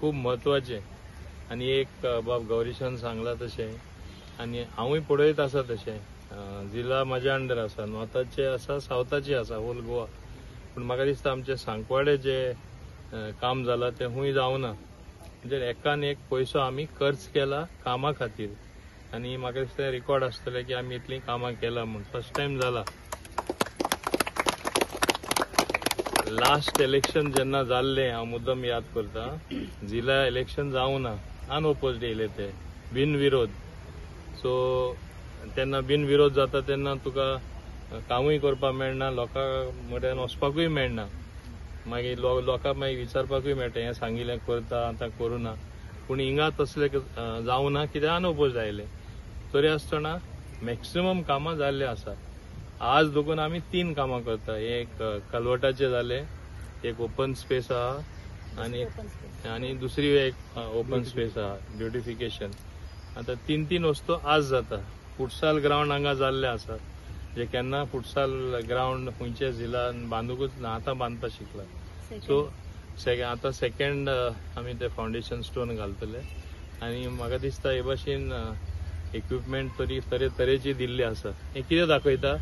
खूप महत्वाचे आणि एक बाब गौरीशान सांगला तशें आणि हांवूय पळयत आसा तशें जिल्हा म्हज्या अंडर आसा नॉर्थाचे आसा सावथाचे आसा होल गोवा पूण म्हाका दिसता आमचे सांकवाडे जे काम जालां तें खूंय जावना म्हणजे एकान एक पयसो आमी खर्च केला कामा खातीर आणि म्हाका दिसता रिकॉर्ड आसतले की आमी इतली कामां केला म्हणून फर्स्ट टायम जाला लास्ट इलेक्शन जेन्ना जाल्लें हांव मुद्दम याद करता जिल्हा इलेक्शन जावना अनओपोज्ड येयले ते बिनविरोध सो तेन्ना बिनविरोध जाता तेन्ना तुका कामूय करपाक मेळना लोकां मदें वचपाकूय मेळना मागीर लोकांक मागीर विचारपाकूय मेळटा हें सांगिल्लें करता आतां करूना पूण हिंगा तसलें जावना कित्याक अनओपोज्ड आयले तरी आसतना मॅक्सिमम कामां जाल्ले आसा आज देखून आमी 3 कामां करता एक कलवटाचे जाले एक ओपन स्पेस आहा आनी दुसरी एक ओपन स्पेस आहा ब्युटिफिकेशन आता 3 वस्तू आज जाता फुटसाल ग्राउंड हांगा जाल्ले आसा जे केन्ना फुटसाल ग्राउंड खंयच्या जिल्ल्यान बांदूकूच ना आतां बांदपाक शिकला सो आतां सेकंड आमी ते फाउंडेशन स्टोन घालतले आनी म्हाका दिसता हे भाशेन इक्विपमेंट तरी तरेतरेची दिल्ली आसा हें कितें दाखयता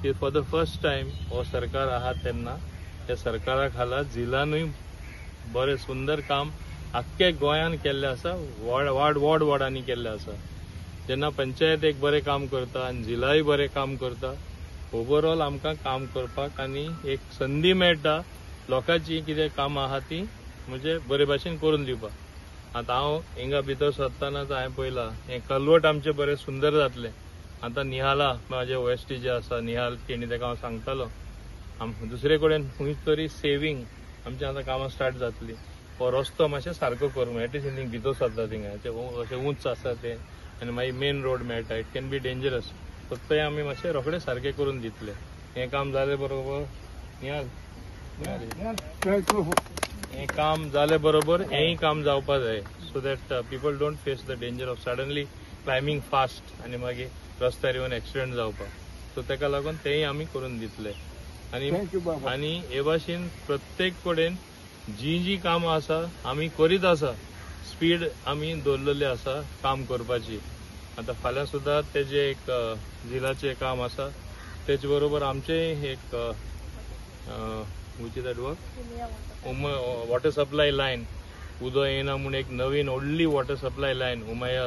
की फॉर द फर्स्ट टायम हो सरकार आहा तेन्ना त्या सरकारा खाला जिल्ल्यानूय बरें सुंदर काम आख्खे गोंयान केल्लें आसा वॉर्डांनी केल्लें आसा जेन्ना पंचायत एक बरें काम करता आनी जिल्लाय बरें काम करता ओवरऑल आमकां काम करपाक आनी एक संदी मेळटा लोकांची कितें कामां आहा ती म्हणजे बरे भाशेन करून दिवपाक आतां हांव हिंगा भितर सरतानाच हांवें पळयलां हें कलवट आमचें बरें सुंदर जातलें आतां निहाला म्हाजे ओएसटी जे आसा निहाल तेणी ताका हांव सांगतालो दुसरे कडेन खंयच तरी सेवींग आमचें आतां कामां स्टार्ट जातलीं हो रस्तो मातशें सारको करूंक एट इज हिंग भितर सरता थिंगा अशें उंच आसा तें आनी मागीर मेन रोड मेळटा इट कॅन बी डेंजरस फक्त हें आमी मातशें रोखडें सारकें करून दितले हें काम जालें बरोबर निहाल हें काम जालें बरोबर हेंय काम जावपाक जाय so that people don't face the danger of suddenly climbing fast आनी मागीर रस्त्यार येवन एक्सिडेंट जावपाक सो ताका लागून तेंय आमी करून दितले आनी हे भाशेन प्रत्येक कडेन जी कामां आसा आमी करीत आसा स्पीड आमी दवरलेली आसा काम करपाची आतां फाल्यां सुद्दां तेजें एक जिल्ल्याचें काम आसा तेचे बरोबर आमचें एक which is that work water supply line उदो येना म्हूण एक नवीन व्हडली वॉटर सप्लाय लायन उमाया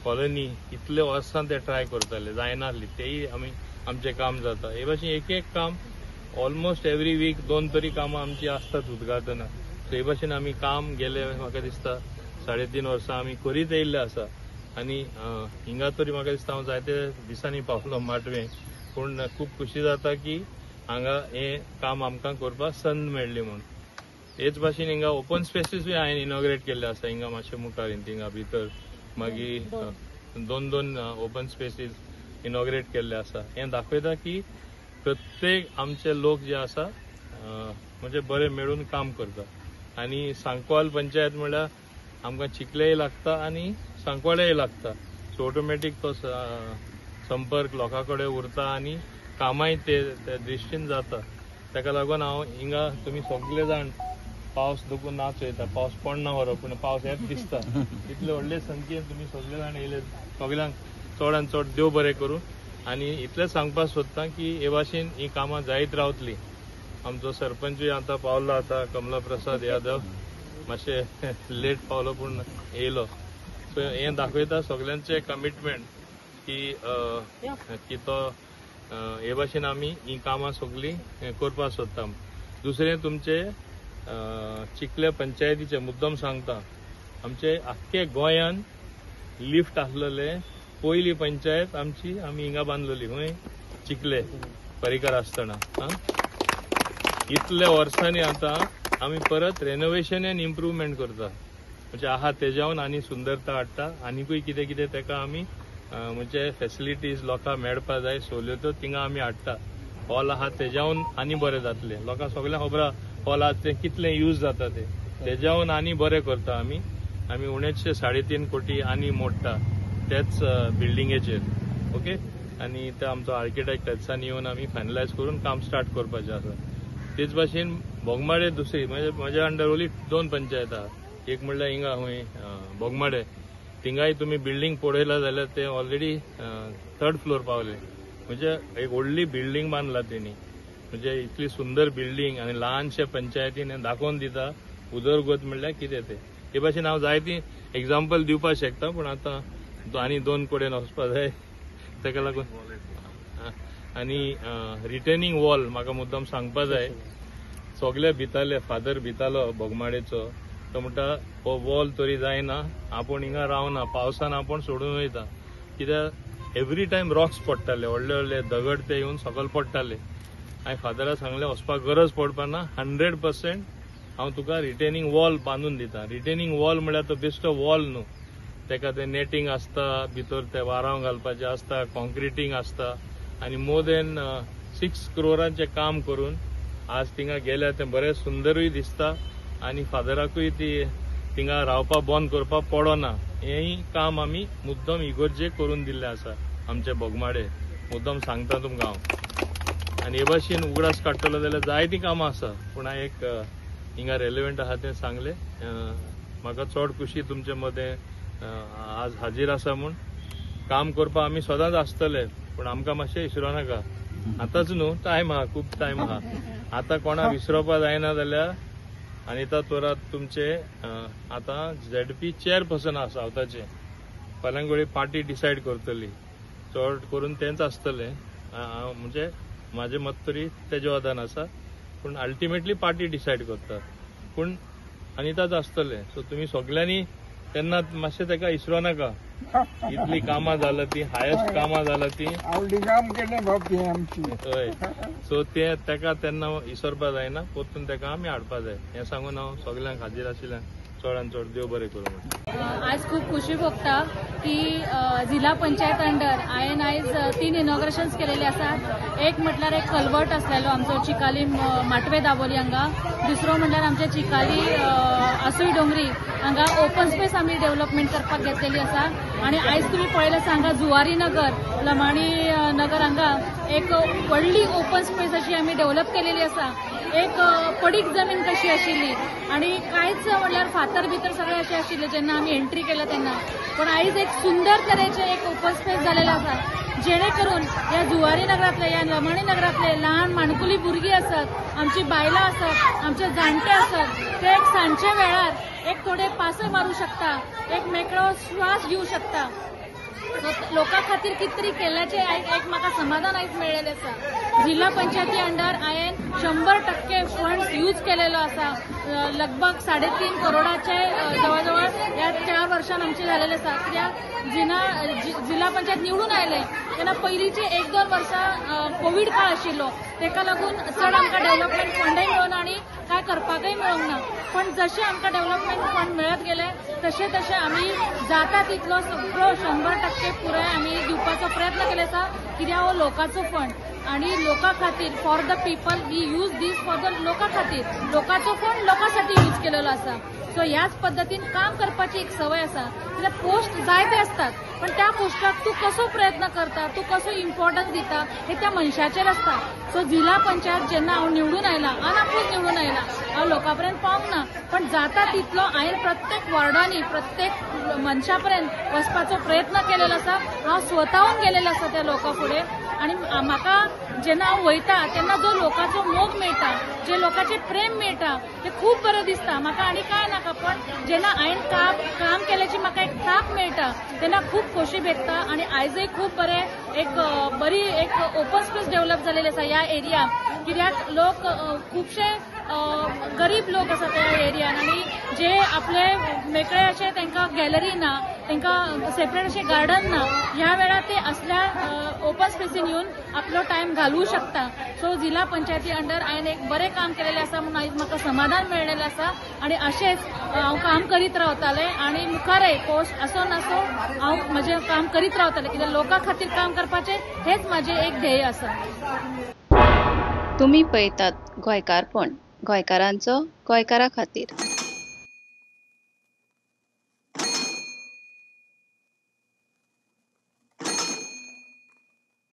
कॉलनी इतले वर्सां ते ट्राय करताले जायना आसली तेय आमी आमचें काम जाता हे भाशेन एक काम ऑलमोस्ट एवरी वीक 2 तरी कामां आमची आसतात उद्घाटनां सो हे भाशेन आमी काम गेले म्हाका दिसता 3.5 वर्सां आमी करीत येयल्ले आसा आनी हिंगा तरी म्हाका दिसता हांव जायते दिसांनी पावलो माटवें पूण खूब खुशी जाता की हांगा हें काम आमकां करपाक संद मेळ्ळी म्हूण हेच भाशेन हिंगा ओपन स्पेसीसूय हांवें इनॉग्रेट केल्ले आसा हिंगा मातशें मुखार थिंगा भितर मागीर 2 ओपन स्पेसीस इनॉग्रेट केल्ले आसा हें दाखयता की प्रत्येक आमचे लोक जे आसा म्हणजे बरे मेळून काम करता आनी सांकवाल पंचायत म्हणल्यार आमकां चिखलेय लागता आनी सांकवाडेय लागता सो ऑटोमॅटीक तो संपर्क लोकां कडेन उरता आनी कामांय ते दृश्टीन जाता ताका लागून हांव हिंगा तुमी सगळे जाण पावस देखून ना चोयता पावस पडना व्हरो पूण पावस येत दिसता इतले व्हडले संख्येन तुमी सगळे जाण येयले सगळ्यांक चडांत चड देव बरें करूं आनी इतलें सांगपाक सोदतां की हे भाशेन ही कामां जायत रावतलीं आमचो सरपंचूय आतां पावलो आतां कमला प्रसाद यादव मातशें लेट पावलो पूण येयलो सो हें दाखयता सगळ्यांचें कमिटमेंट की तो हे भाशेन आमी ही कामां सगळीं करपाक सोदता दुसरें तुमचे चिखले पंचायतीचे मुद्दम सांगता आमचे आख्खे गोंयान लिफ्ट आसलेले पयली पंचायत आमची आमी हिंगा बांदलेली खंय चिखले परिकार आसतना इतल्या वर्सांनी आतां आमी परत रेनोवेशन एंड इम्प्रुवमेंट करता म्हणजे आहा तेज्यावन आनी सुंदरता हाडटा आनीकूय कितें कितें ताका आमी म्हणजे फॅसिलिटीज लोकांक मेळपा जाय सवलत्यो थिंगा आमी हाडटा हॉल आहा तेज्यावन आनी बरें जातलें लोकांक सगळ्यांक खबर आहा हॉल आहा तें कितलें यूज जाता तें तेज्यावन आनी बरें करता आमी उणेचशे 3.5 कोटी आनी मोडटा त्याच बिल्डिंगेचेर ओके आनी ते आमचो आर्किटेक्ट दिसांनी येवन आमी फायनलायज करून काम स्टार्ट करपाचें आसा तेच भाशेन बोगमाळे दुसरी म्हणजे म्हज्या अंडर ओली 2 पंचायत आहा एक म्हणल्यार हिंगा हूंय बोगमाडे थिंगाय तुम्ही बिल्डिंग पळयला जाल्यार ते ऑलरेडी 3rd फ्लोर पावले. म्हणजे एक व्हडली बिल्डिंग बांदला तेणी. म्हणजे इतली सुंदर बिल्डिंग आनी ल्हानशे पंचायतीन दाखोवन दिता उदरगत म्हणल्यार कितें ते. हे भाशेन हांव जायती एग्जाम्पल दिवपाक शकता, पूण आतां आनी 2 कडेन वचपा जाय ताका लागून. आनी रिटेनिंग वॉल म्हाका मुद्दम सांगपा जाय. सगळे भिताले, फादर भितालो बोगमाडेचो, तो म्हणटा हो वॉल तरी जायना, आपूण हिंगा रावना, पावसान आपूण सोडून वयता. कित्याक एवरी टायम रॉक्स पडटाले, व्हडले व्हडले दगड ते येवन सकयल पडटाले. हांवें फादराक सांगलें वचपाक गरज पडपाना, 100% हांव तुका रिटेनिंग वॉल बांदून दिता. रिटेनिंग वॉल म्हळ्यार तो बेश्टो वॉल न्हू, तेका ते नेटिंग आसता, भितर ते वारांव घालपाचें आसता, कॉन्क्रिटींग आसता, आनी मोर देन 6 करोरांचें काम करून आज थिंगा गेल्यार तें बरें सुंदरूय दिसता आनी फादराकूय ती थिंगा रावपा बंद करपा पडना. हेंय काम आमी मुद्दम इगर्जेक करून दिल्लें आसा आमचे बोगमाडे. मुद्दम सांगता तुमकां हांव. आनी हे भाशेन उगडास काडटलो जाल्यार जायतीं कामां आसा, पूण हांवें एक हिंगा रेलेवंट आहा तें सांगलें. म्हाका चड खुशी तुमचे मदें आज हाजीर आसा म्हूण. काम करपा आमी सदांच आसतले, पूण आमकां मातशें विसरो नाका. आतांच न्हू, टायम आहा, खूब टायम आहा. आतां कोणाक विसरपा जायना जाल्यार अनिता तोरात तुमचे आतां ZP चेअरपर्सन आसा सावथाचे. फाल्यां घडये पार्टी डिसायड करतली, चड करून तेंच आसतलें. म्हणजे म्हाजें मत तरी तेजे वदान आसा, पूण अल्टिमेटली पार्टी डिसायड करता. पूण अनिताच आसतलें. सो तुमी सगळ्यांनी तेन्ना मातशें तेका विसरो नाका. इतली कामां जालां ती, हायेस्ट कामां जालां ती. हय, सो ते तेका तेन्ना विसरपा जायना, परतून तेका आमी हाडपा जाय. हें सांगून हांव सगळ्यांक हाजीर आशिल्ल्यांक चडांत चड देव बरें करूं. आज खूप खुशी भोगता की जिल्हा पंचायत अंडर हांवें आयज 3 इनॉग्रेशन्स केलेले आसात. एक म्हटल्यार एक कल्वर्ट आसलेलो आमचो चिकाली माटवे दाबोली हांगा. दुसरो म्हटल्यार आमचे चिकाली आसुय डोंगरी हांगा ओपन स्पेस आमी डेव्हलपमेंट करपाक घेतलेली आसा. आनी आयज तुमी पळयलें सांगा जुवारी नगर, लमाणी नगर हांगा एक व्हडली ओपन स्पेस अशी आमी डेव्हलप केलेली आसा. एक पडीक जमीन कशी आशिल्ली आनी कांयच म्हणल्यार फातर भितर सगळें अशें आशिल्लें जेन्ना आमी एंट्री केल्या तेन्ना. पण आयज एक सुंदर तरेचें एक ओपन स्पेस जालेलें आसा, जेणे करून ह्या जुवारी नगरांतले, ह्या लमाणी नगरांतले ल्हान माणकुली भुरगीं आसात, आमची बायलां आसात, आमचे जाणटे आसात, ते एक सांजचे वेळार एक थोडे पासय मारूं शकता, एक मेकळो श्वास घेवं शकता. लोकां खातीर कितें तरी केल्ल्याचें एक म्हाका समाधान आयज मेळ्ळेलें आसा. जिल्हा पंचायती अंडर हांवें 100% फंड्स यूज केलेलो आसा. लगभग 3.5 करोडाचे जवळ ह्या 4 वर्षान आमचे झालेले आसा. कित्याक जिल्हा पंचायत निवडून आयले तेन्ना पयलींची 1-2 वर्सां कोविड काळ आशिल्लो, तेका लागून चड आमकां डेव्हलपमेंट फंडय मेळून आनी काय करपाकय मेळूंक ना. पण जशें आमकां डेव्हलपमेंट फंड मेळत गेले तशें तशें आमी जाता तितलो सगळो 100% पुराय आमी दिवपाचो प्रयत्न केले आसा. कित्याक हो लोकांचो फंड आणि लोकां खातीर, for the people, we use this for the लोकां खातीर. लोकांचो फंड लोकांसाठी यूज केलेलो आसा. सो ह्याच पद्दतीन काम करपाची एक संवय आसा. कित्याक पोस्ट जायते असतात, पण त्या पोस्टाक तूं कसो प्रयत्न करता, तूं कसो इम्पॉर्टन्स दिता हे त्या मनशाचेर आसता. सो जिल्हा पंचायत जेन्ना हांव निवडून आयला, अनापूत निवडून आयला, हांव लोकां पर्यंत पावंक ना, पण जाता तितलो हांवें प्रत्येक वॉर्डांनी प्रत्येक मनशा पर्यंत वचपाचो प्रयत्न केलेलो आसा. हांव स्वताहून गेलेलो आसा त्या लोकां फुडें. आणि म्हाका जेन्ना हांव वयता तेन्ना जो लोकांचो मोग मेळटा, जे लोकांचे प्रेम मेळटा, ते खूब बरें दिसता. म्हाका आनी काय नाका, पण जेन्ना हांवें काम केल्याची म्हाका एक थाप मेळटा तेन्ना खूब खोशी भेटता. आणि आयजय खूब बरी एक ओपन स्पेस डेव्हलप जालेली आसा ह्या एरियात. कित्याक लोक खुबशे गरीब लोक आसा त्या एरियान, आनी जे आपले मेकळे अशे तांकां गॅलरी ना, तांकां सेपरेट अशें गार्डन ना, ह्या वेळार ते असल्या ओपन स्पेसीन येवन आपलो टायम घालवू शकता. सो जिल्हा पंचायती अंडर हांवें एक बरें काम केलेलें आसा म्हणून आयज म्हाका समाधान मेळ्ळेलें आसा. आनी अशेंच हांव काम करीत रावतालें आनी मुखारय पोस्ट असो नासो हांव म्हजें काम करीत रावतालें. कित्याक लोकां खातीर काम करपाचें हेच म्हाजें एक ध्येय आसा. तुम्ही पळयतात गोंयकारपण, गोंयकारांचो गोंयकारा खातीर.